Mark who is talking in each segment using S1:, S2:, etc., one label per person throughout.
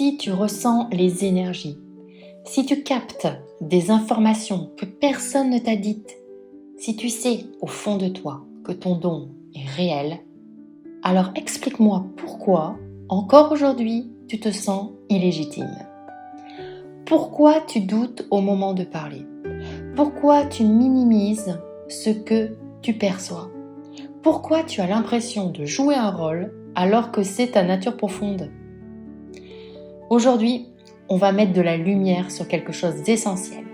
S1: si tu ressens les énergies, si tu captes des informations que personne ne t'a dites, si tu sais au fond de toi que ton don est réel, alors explique-moi pourquoi, encore aujourd'hui, tu te sens illégitime. Pourquoi tu doutes au moment de parler? Pourquoi tu minimises ce que tu perçois? Pourquoi tu as l'impression de jouer un rôle alors que c'est ta nature profonde? Aujourd'hui, on va mettre de la lumière sur quelque chose d'essentiel.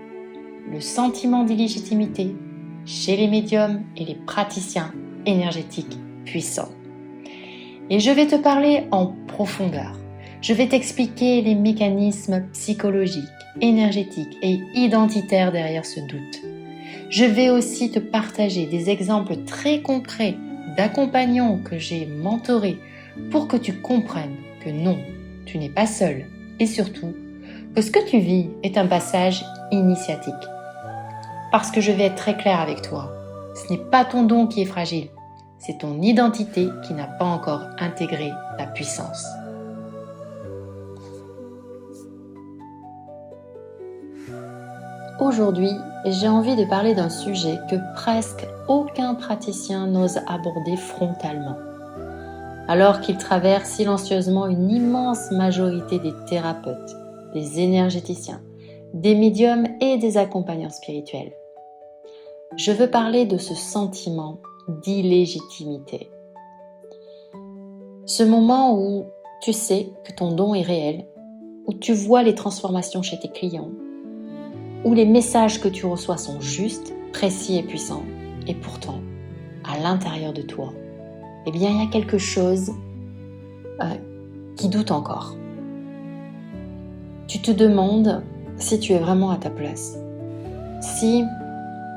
S1: Le sentiment d'illégitimité chez les médiums et les praticiens énergétiques puissants. Et je vais te parler en profondeur. Je vais t'expliquer les mécanismes psychologiques, énergétiques et identitaires derrière ce doute. Je vais aussi te partager des exemples très concrets d'accompagnants que j'ai mentorés pour que tu comprennes que non, tu n'es pas seul et surtout que ce que tu vis est un passage initiatique. Parce que je vais être très claire avec toi, ce n'est pas ton don qui est fragile, c'est ton identité qui n'a pas encore intégré ta puissance. Aujourd'hui, j'ai envie de parler d'un sujet que presque aucun praticien n'ose aborder frontalement, alors qu'il traverse silencieusement une immense majorité des thérapeutes, des énergéticiens, des médiums et des accompagnants spirituels. Je veux parler de ce sentiment d'illégitimité. Ce moment où tu sais que ton don est réel, où tu vois les transformations chez tes clients, où les messages que tu reçois sont justes, précis et puissants, et pourtant, à l'intérieur de toi, eh bien, il y a quelque chose qui doute encore. Tu te demandes si tu es vraiment à ta place, si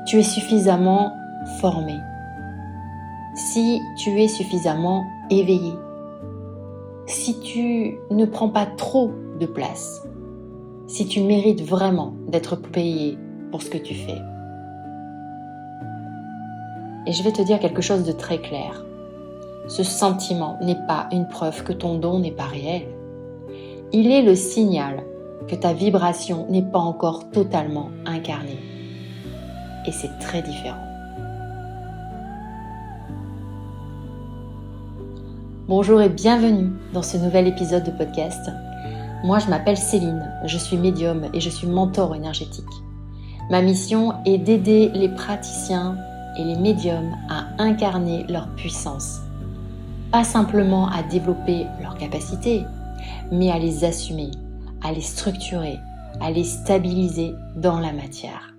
S1: tu es suffisamment formé, si tu es suffisamment éveillé, si tu ne prends pas trop de place, si tu mérites vraiment d'être payé pour ce que tu fais. Et je vais te dire quelque chose de très clair. Ce sentiment n'est pas une preuve que ton don n'est pas réel. Il est le signal que ta vibration n'est pas encore totalement incarnée. Et c'est très différent. Bonjour et bienvenue dans ce nouvel épisode de podcast. Moi, je m'appelle Céline, je suis médium et je suis mentor énergétique. Ma mission est d'aider les praticiens et les médiums à incarner leur puissance. Pas simplement à développer leurs capacités, mais à les assumer, à les structurer, à les stabiliser dans la matière.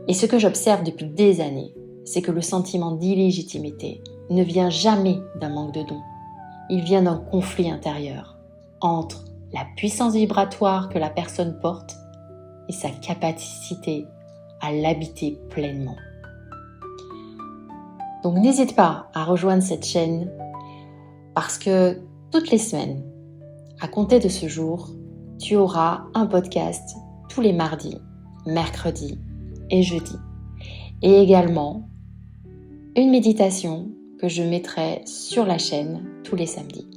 S1: Et ce que j'observe depuis des années, c'est que le sentiment d'illégitimité ne vient jamais d'un manque de don. Il vient d'un conflit intérieur entre la puissance vibratoire que la personne porte et sa capacité à l'habiter pleinement. Donc n'hésite pas à rejoindre cette chaîne parce que toutes les semaines, à compter de ce jour, tu auras un podcast tous les mardis, mercredis et jeudis. Et également une méditation que je mettrai sur la chaîne tous les samedis.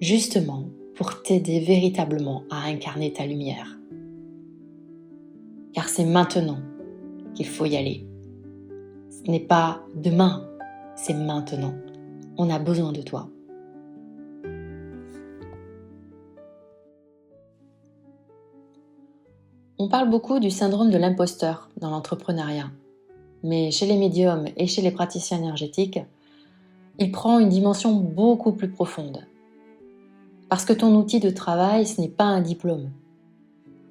S1: Justement pour t'aider véritablement à incarner ta lumière. Car c'est maintenant qu'il faut y aller. Ce n'est pas demain, c'est maintenant. On a besoin de toi. On parle beaucoup du syndrome de l'imposteur dans l'entrepreneuriat. Mais chez les médiums et chez les praticiens énergétiques, il prend une dimension beaucoup plus profonde. Parce que ton outil de travail, ce n'est pas un diplôme.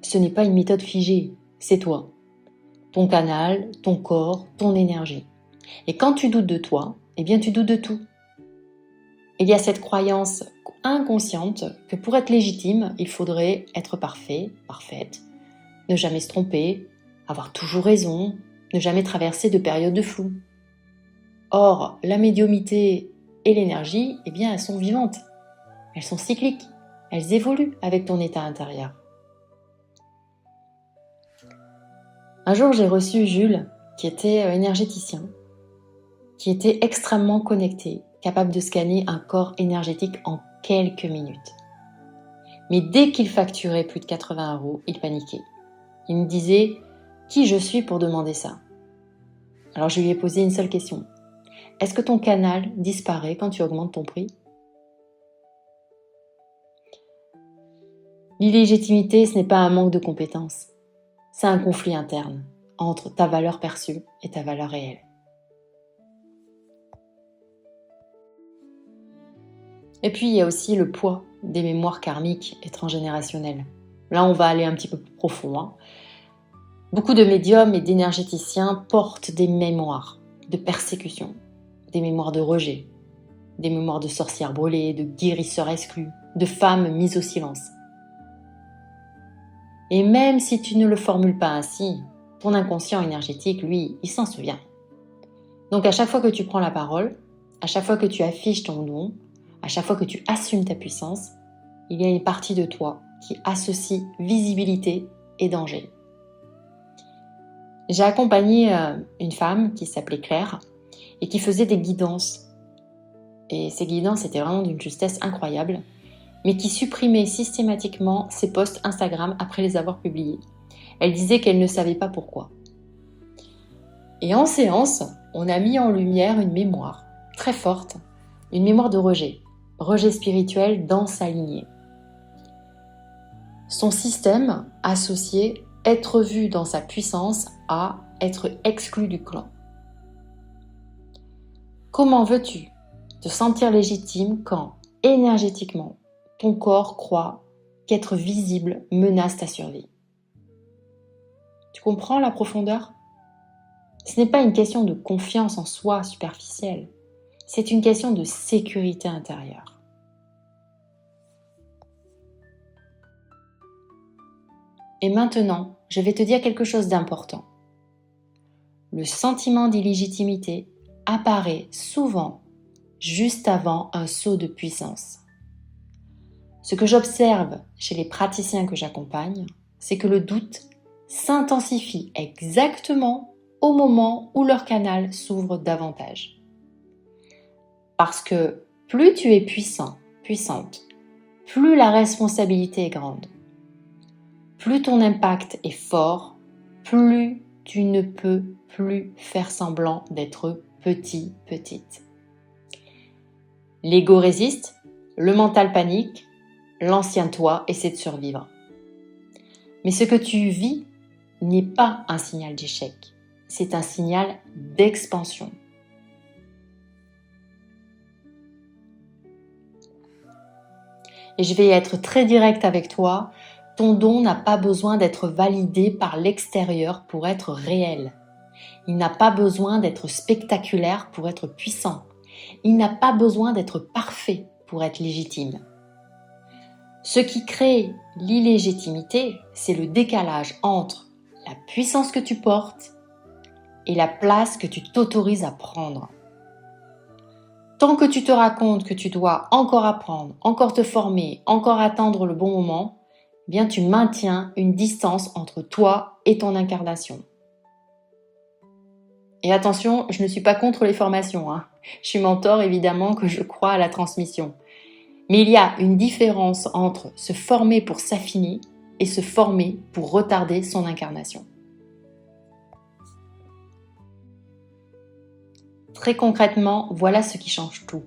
S1: Ce n'est pas une méthode figée, c'est toi. Ton canal, ton corps, ton énergie. Et quand tu doutes de toi, eh bien tu doutes de tout. Il y a cette croyance inconsciente que pour être légitime, il faudrait être parfait, parfaite, ne jamais se tromper, avoir toujours raison, ne jamais traverser de périodes de flou. Or, la médiumité et l'énergie, eh bien, elles sont vivantes. Elles sont cycliques. Elles évoluent avec ton état intérieur. Un jour, j'ai reçu Jules, qui était énergéticien, qui était extrêmement connecté, capable de scanner un corps énergétique en quelques minutes. Mais dès qu'il facturait plus de 80 €, il paniquait. Il me disait « Qui je suis pour demander ça ?» Alors je lui ai posé une seule question. Est-ce que ton canal disparaît quand tu augmentes ton prix ? L'illégitimité, ce n'est pas un manque de compétences. C'est un conflit interne entre ta valeur perçue et ta valeur réelle. Et puis, il y a aussi le poids des mémoires karmiques et transgénérationnelles. Là, on va aller un petit peu plus profond. Beaucoup de médiums et d'énergéticiens portent des mémoires de persécution, des mémoires de rejet, des mémoires de sorcières brûlées, de guérisseurs exclus, de femmes mises au silence. Et même si tu ne le formules pas ainsi, ton inconscient énergétique, lui, il s'en souvient. Donc à chaque fois que tu prends la parole, à chaque fois que tu affiches ton don, à chaque fois que tu assumes ta puissance, il y a une partie de toi qui associe visibilité et danger. J'ai accompagné une femme qui s'appelait Claire et qui faisait des guidances. Et ces guidances étaient vraiment d'une justesse incroyable, mais qui supprimait systématiquement ses posts Instagram après les avoir publiés. Elle disait qu'elle ne savait pas pourquoi. Et en séance, on a mis en lumière une mémoire très forte, une mémoire de rejet spirituel dans sa lignée. Son système associait être vu dans sa puissance à être exclu du clan. Comment veux-tu te sentir légitime quand, énergétiquement, ton corps croit qu'être visible menace ta survie ? Tu comprends la profondeur ? Ce n'est pas une question de confiance en soi superficielle, c'est une question de sécurité intérieure. Et maintenant, je vais te dire quelque chose d'important. Le sentiment d'illégitimité apparaît souvent juste avant un saut de puissance. Ce que j'observe chez les praticiens que j'accompagne, c'est que le doute s'intensifie exactement au moment où leur canal s'ouvre davantage. Parce que plus tu es puissant, puissante, plus la responsabilité est grande. Plus ton impact est fort, plus tu ne peux plus faire semblant d'être petit, petite. L'ego résiste, le mental panique, l'ancien toi essaie de survivre. Mais ce que tu vis n'est pas un signal d'échec, c'est un signal d'expansion. Et je vais être très directe avec toi, ton don n'a pas besoin d'être validé par l'extérieur pour être réel. Il n'a pas besoin d'être spectaculaire pour être puissant. Il n'a pas besoin d'être parfait pour être légitime. Ce qui crée l'illégitimité, c'est le décalage entre la puissance que tu portes et la place que tu t'autorises à prendre. Tant que tu te racontes que tu dois encore apprendre, encore te former, encore attendre le bon moment, eh bien tu maintiens une distance entre toi et ton incarnation. Et attention, je ne suis pas contre les formations. Je suis mentor, évidemment, que je crois à la transmission. Mais il y a une différence entre se former pour s'affiner et se former pour retarder son incarnation. Très concrètement, voilà ce qui change tout.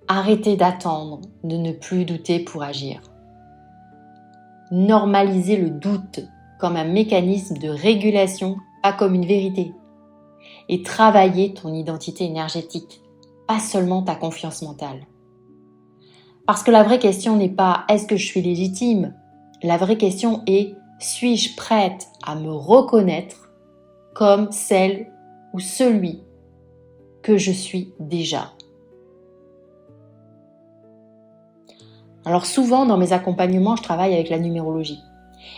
S1: Arrêtez d'attendre, de ne plus douter pour agir. Normalisez le doute comme un mécanisme de régulation, pas comme une vérité. Et travaillez ton identité énergétique, pas seulement ta confiance mentale. Parce que la vraie question n'est pas « est-ce que je suis légitime ?» La vraie question est « suis-je prête à me reconnaître comme celle ou celui que je suis déjà ?» Alors souvent, dans mes accompagnements, je travaille avec la numérologie.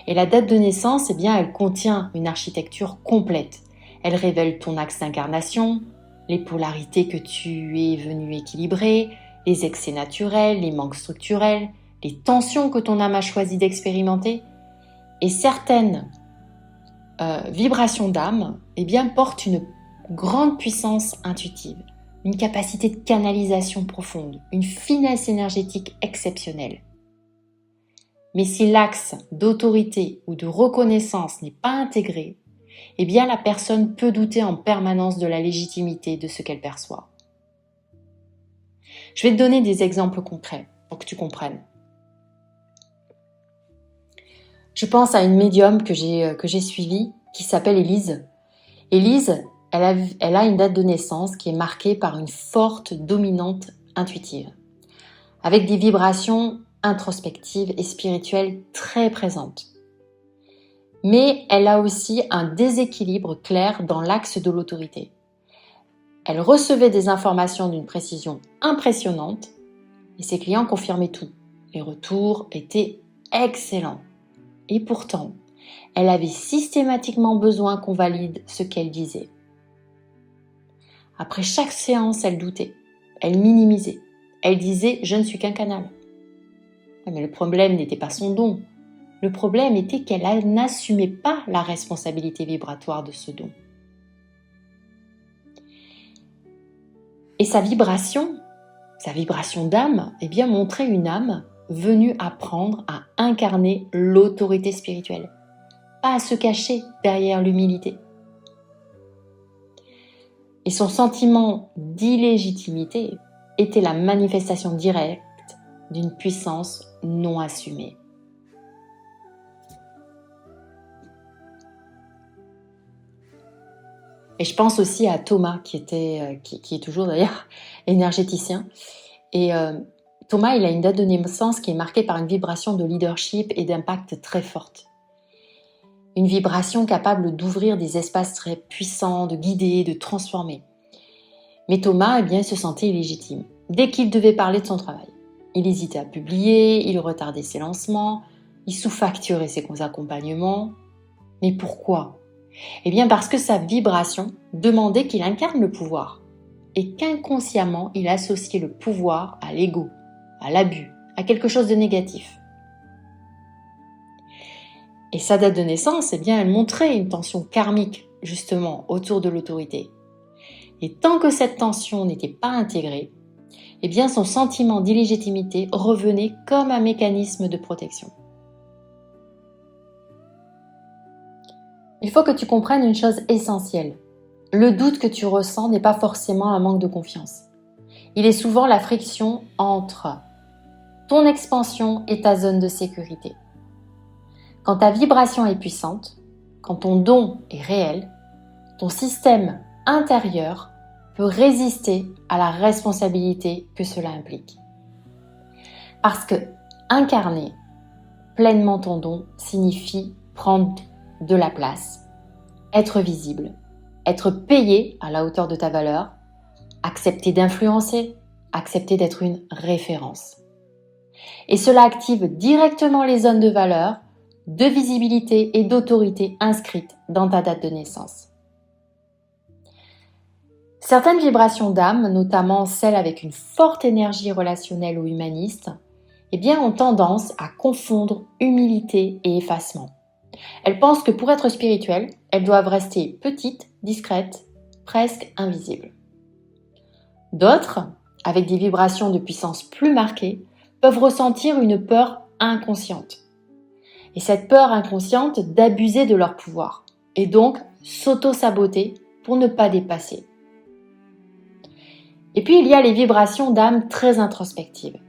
S1: Et la date de naissance, eh bien, elle contient une architecture complète. Elle révèle ton axe d'incarnation, les polarités que tu es venu équilibrer, les excès naturels, les manques structurels, les tensions que ton âme a choisi d'expérimenter. Et certaines vibrations d'âme, eh bien, portent une grande puissance intuitive. une capacité de canalisation profonde, une finesse énergétique exceptionnelle. Mais si l'axe d'autorité ou de reconnaissance n'est pas intégré, eh bien la personne peut douter en permanence de la légitimité de ce qu'elle perçoit. Je vais te donner des exemples concrets pour que tu comprennes. Je pense à une médium que j'ai suivie qui s'appelle Élise. Élise, elle a une date de naissance qui est marquée par une forte dominante intuitive, avec des vibrations introspectives et spirituelles très présentes. Mais elle a aussi un déséquilibre clair dans l'axe de l'autorité. Elle recevait des informations d'une précision impressionnante et ses clients confirmaient tout. Les retours étaient excellents. Et pourtant, elle avait systématiquement besoin qu'on valide ce qu'elle disait. Après chaque séance, elle doutait, elle minimisait, elle disait « je ne suis qu'un canal ». Mais le problème n'était pas son don, le problème était qu'elle n'assumait pas la responsabilité vibratoire de ce don. Et sa vibration d'âme, eh bien montrait une âme venue apprendre à incarner l'autorité spirituelle, pas à se cacher derrière l'humilité. Et son sentiment d'illégitimité était la manifestation directe d'une puissance non assumée. Et je pense aussi à Thomas, qui est toujours d'ailleurs énergéticien. Et Thomas, il a une date de naissance qui est marquée par une vibration de leadership et d'impact très forte. Une vibration capable d'ouvrir des espaces très puissants, de guider, de transformer. Mais Thomas, eh bien, il se sentait illégitime dès qu'il devait parler de son travail. Il hésitait à publier, il retardait ses lancements, il sous-facturait ses accompagnements. Mais pourquoi ? Eh bien parce que sa vibration demandait qu'il incarne le pouvoir et qu'inconsciemment il associait le pouvoir à l'ego, à l'abus, à quelque chose de négatif. Et sa date de naissance, eh bien, elle montrait une tension karmique justement autour de l'autorité. Et tant que cette tension n'était pas intégrée, eh bien son sentiment d'illégitimité revenait comme un mécanisme de protection. Il faut que tu comprennes une chose essentielle. Le doute que tu ressens n'est pas forcément un manque de confiance. Il est souvent la friction entre ton expansion et ta zone de sécurité. Quand ta vibration est puissante, quand ton don est réel, ton système intérieur peut résister à la responsabilité que cela implique. Parce que incarner pleinement ton don signifie prendre de la place, être visible, être payé à la hauteur de ta valeur, accepter d'influencer, accepter d'être une référence. Et cela active directement les zones de valeur, de visibilité et d'autorité inscrites dans ta date de naissance. Certaines vibrations d'âme, notamment celles avec une forte énergie relationnelle ou humaniste, eh bien, ont tendance à confondre humilité et effacement. Elles pensent que pour être spirituelles, elles doivent rester petites, discrètes, presque invisibles. D'autres, avec des vibrations de puissance plus marquées, peuvent ressentir une peur inconsciente. Et cette peur inconsciente d'abuser de leur pouvoir, et donc s'auto-saboter pour ne pas dépasser. Et puis il y a les vibrations d'âme très introspectives,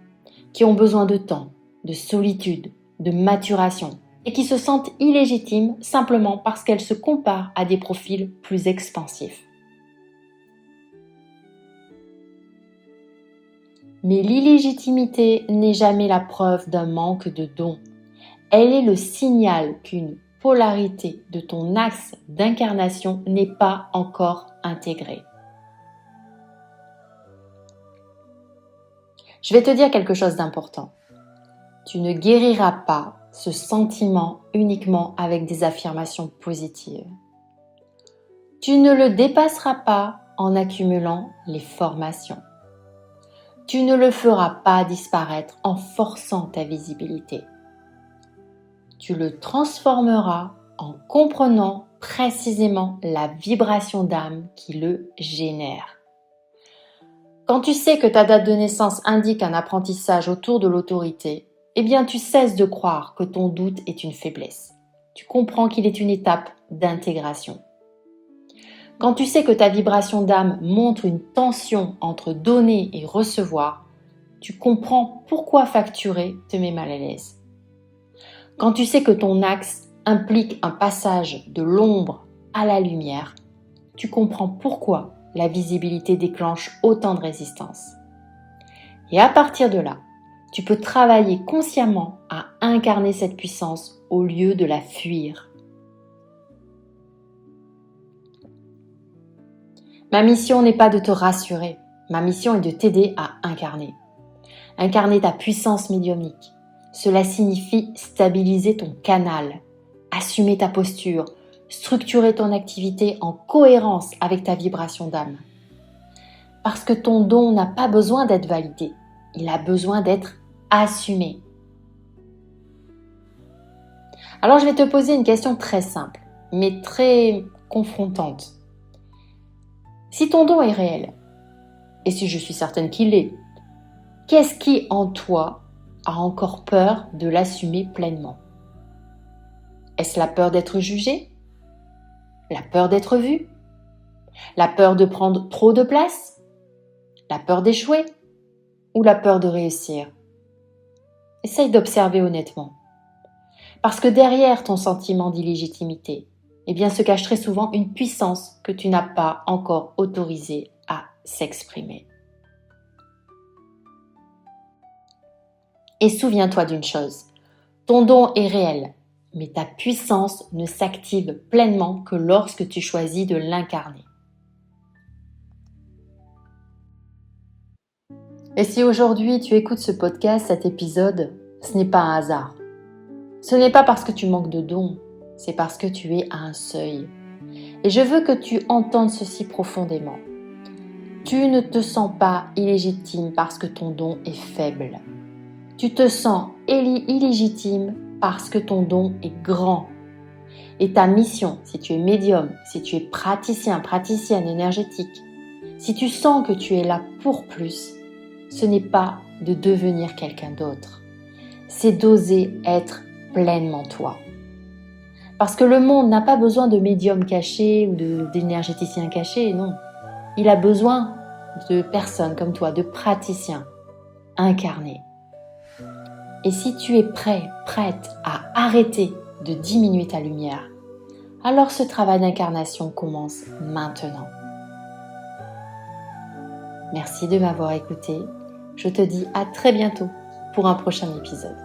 S1: qui ont besoin de temps, de solitude, de maturation, et qui se sentent illégitimes simplement parce qu'elles se comparent à des profils plus expansifs. Mais l'illégitimité n'est jamais la preuve d'un manque de don. Elle est le signal qu'une polarité de ton axe d'incarnation n'est pas encore intégrée. Je vais te dire quelque chose d'important. Tu ne guériras pas ce sentiment uniquement avec des affirmations positives. Tu ne le dépasseras pas en accumulant les formations. Tu ne le feras pas disparaître en forçant ta visibilité. Tu le transformeras en comprenant précisément la vibration d'âme qui le génère. Quand tu sais que ta date de naissance indique un apprentissage autour de l'autorité, eh bien tu cesses de croire que ton doute est une faiblesse. Tu comprends qu'il est une étape d'intégration. Quand tu sais que ta vibration d'âme montre une tension entre donner et recevoir, tu comprends pourquoi facturer te met mal à l'aise. Quand tu sais que ton axe implique un passage de l'ombre à la lumière, tu comprends pourquoi la visibilité déclenche autant de résistance. Et à partir de là, tu peux travailler consciemment à incarner cette puissance au lieu de la fuir. Ma mission n'est pas de te rassurer, ma mission est de t'aider à incarner. Incarner ta puissance médiumnique. Cela signifie stabiliser ton canal, assumer ta posture, structurer ton activité en cohérence avec ta vibration d'âme. Parce que ton don n'a pas besoin d'être validé, il a besoin d'être assumé. Alors je vais te poser une question très simple, mais très confrontante. Si ton don est réel, et si je suis certaine qu'il l'est, qu'est-ce qui en toi a encore peur de l'assumer pleinement? Est-ce la peur d'être jugé? La peur d'être vu? La peur de prendre trop de place? La peur d'échouer? Ou la peur de réussir? Essaye d'observer honnêtement. Parce que derrière ton sentiment d'illégitimité, eh bien, se cache très souvent une puissance que tu n'as pas encore autorisée à s'exprimer. Et souviens-toi d'une chose, ton don est réel, mais ta puissance ne s'active pleinement que lorsque tu choisis de l'incarner. Et si aujourd'hui tu écoutes ce podcast, cet épisode, ce n'est pas un hasard. Ce n'est pas parce que tu manques de dons, c'est parce que tu es à un seuil. Et je veux que tu entendes ceci profondément. Tu ne te sens pas illégitime parce que ton don est faible. Tu te sens illégitime parce que ton don est grand. Et ta mission, si tu es médium, si tu es praticien, praticienne énergétique, si tu sens que tu es là pour plus, ce n'est pas de devenir quelqu'un d'autre. C'est d'oser être pleinement toi. Parce que le monde n'a pas besoin de médiums cachés ou d'énergéticiens cachés, non. Il a besoin de personnes comme toi, de praticiens incarnés. Et si tu es prêt, prête à arrêter de diminuer ta lumière, alors ce travail d'incarnation commence maintenant. Merci de m'avoir écouté. Je te dis à très bientôt pour un prochain épisode.